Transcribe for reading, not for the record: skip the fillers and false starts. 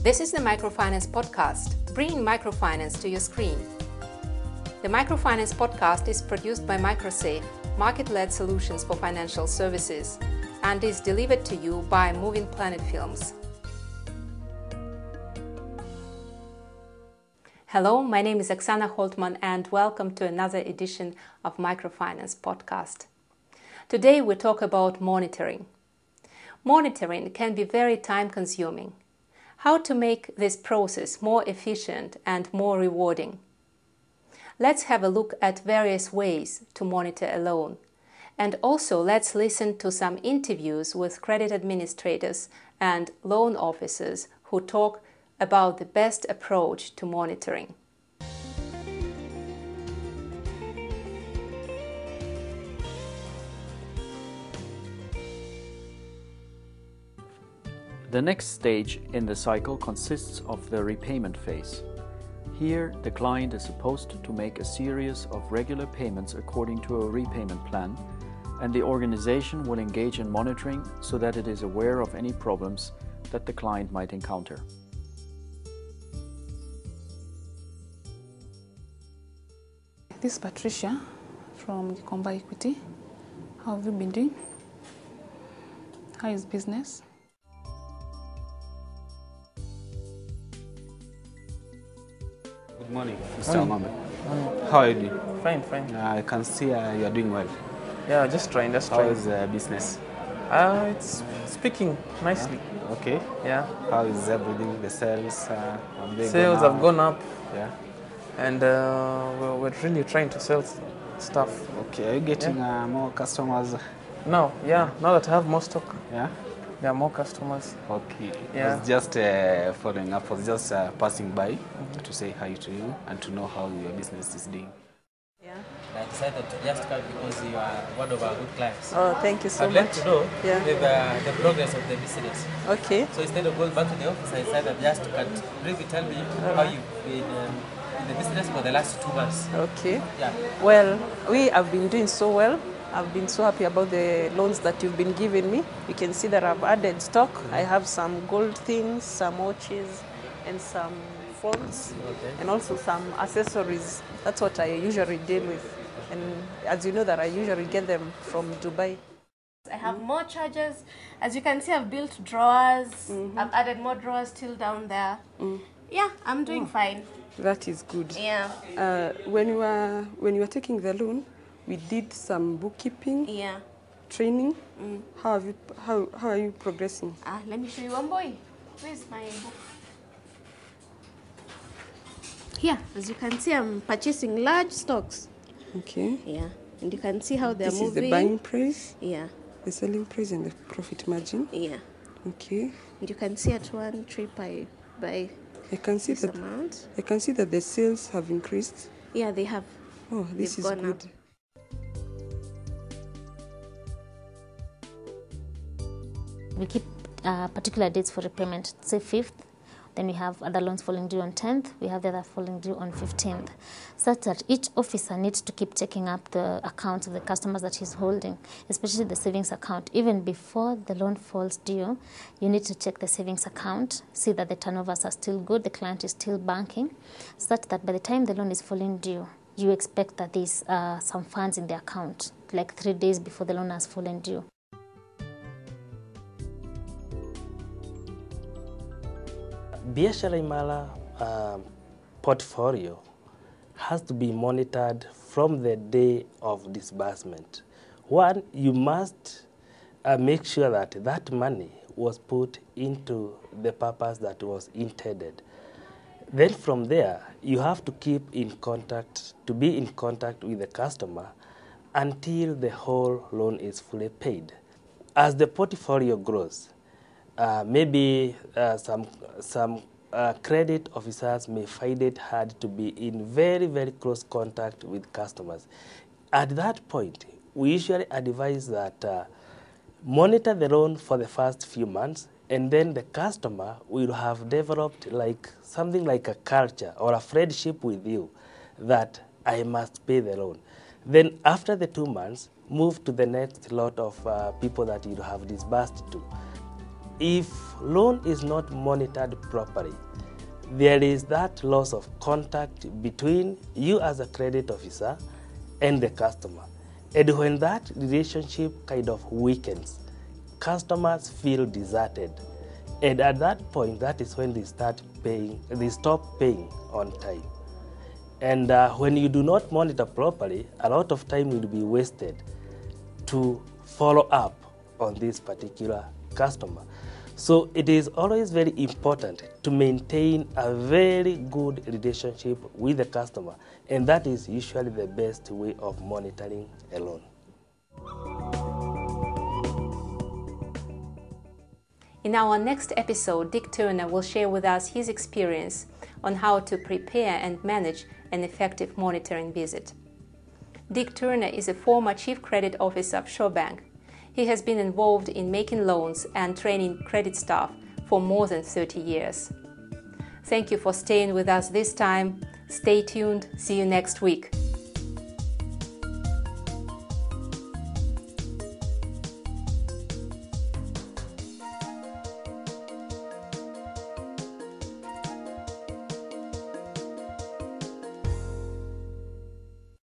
This is the Microfinance Podcast, bringing microfinance to your screen. The Microfinance Podcast is produced by MicroSave, market-led solutions for financial services, and is delivered to you by Moving Planet Films. Hello, my name is Oksana Holtman and welcome to another edition of Microfinance Podcast. Today we talk about monitoring. Monitoring can be very time-consuming. How to make this process more efficient and more rewarding? Let's have a look at various ways to monitor a loan. And also let's listen to some interviews with credit administrators and loan officers who talk about the best approach to monitoring. The next stage in the cycle consists of the repayment phase. Here, the client is supposed to make a series of regular payments according to a repayment plan, and the organization will engage in monitoring so that it is aware of any problems that the client might encounter. This is Patricia from Gikomba Equity. How have you been doing? How is business? Good morning, Mr. Amame. How are you doing? Fine. I can see you are doing well. Yeah, just trying. How is business? It's speaking nicely. Okay. Yeah. How is everything? The sales? Sales have gone up. Yeah. And we're really trying to sell stuff. Okay. Are you getting more customers? Now that I have more stock. Yeah. There are more customers. Okay. Yeah. I was just following up. I was just passing by to say hi to you and to know how your business is doing. Yeah. I decided to just come because you are one of our good clients. Oh, thank you so much. I'd like to know Yeah. the progress of the business. Okay. So instead of going back to the office, I decided just to briefly tell me how you've been in the business for the last 2 months. Okay. Yeah. Well, we have been doing so well. I've been so happy about the loans that you've been giving me. You can see that I've added stock. I have some gold things, some watches, and some phones, and also some accessories. That's what I usually deal with. And as you know that I usually get them from Dubai. I have more chargers. As you can see, I've built drawers. I've added more drawers still down there. Yeah, I'm doing fine. That is good. Yeah. When you are taking the loan, we did some bookkeeping, training. How are you progressing? Let me show you one boy. Where's my book? Here, as you can see, I'm purchasing large stocks. Okay. Yeah, and you can see how they're this moving. This is the buying price. Yeah. The selling price and the profit margin. Yeah. Okay. And you can see at one trip I buy I can see this that amount. I can see that the sales have increased. Yeah, they have. Oh, this is good. Up. We keep particular dates for repayment, say 5th, then we have other loans falling due on 10th, we have the other falling due on 15th, such that each officer needs to keep checking up the accounts of the customers that he's holding, especially the savings account. Even before the loan falls due, you need to check the savings account, see that the turnovers are still good, the client is still banking, such that by the time the loan is falling due, you expect that there's some funds in the account, like 3 days before the loan has fallen due. Biashara Imara portfolio has to be monitored from the day of disbursement. One, you must make sure that that money was put into the purpose that was intended. Then from there, you have to be in contact with the customer until the whole loan is fully paid. As the portfolio grows, maybe some credit officers may find it hard to be in very, very close contact with customers. At that point, we usually advise that monitor the loan for the first few months, and then the customer will have developed something like a culture or a friendship with you that I must pay the loan. Then after the 2 months, move to the next lot of people that you have disbursed to. If loan is not monitored properly, there is that loss of contact between you as a credit officer and the customer. And when that relationship kind of weakens, customers feel deserted. And at that point, that is when they stop paying on time. And when you do not monitor properly, a lot of time will be wasted to follow up on this particular customer. So it is always very important to maintain a very good relationship with the customer, and that is usually the best way of monitoring a loan. In our next episode, Dick Turner will share with us his experience on how to prepare and manage an effective monitoring visit. Dick Turner is a former Chief Credit Officer of Shawbank. He has been involved in making loans and training credit staff for more than 30 years. Thank you for staying with us this time. Stay tuned. See you next week.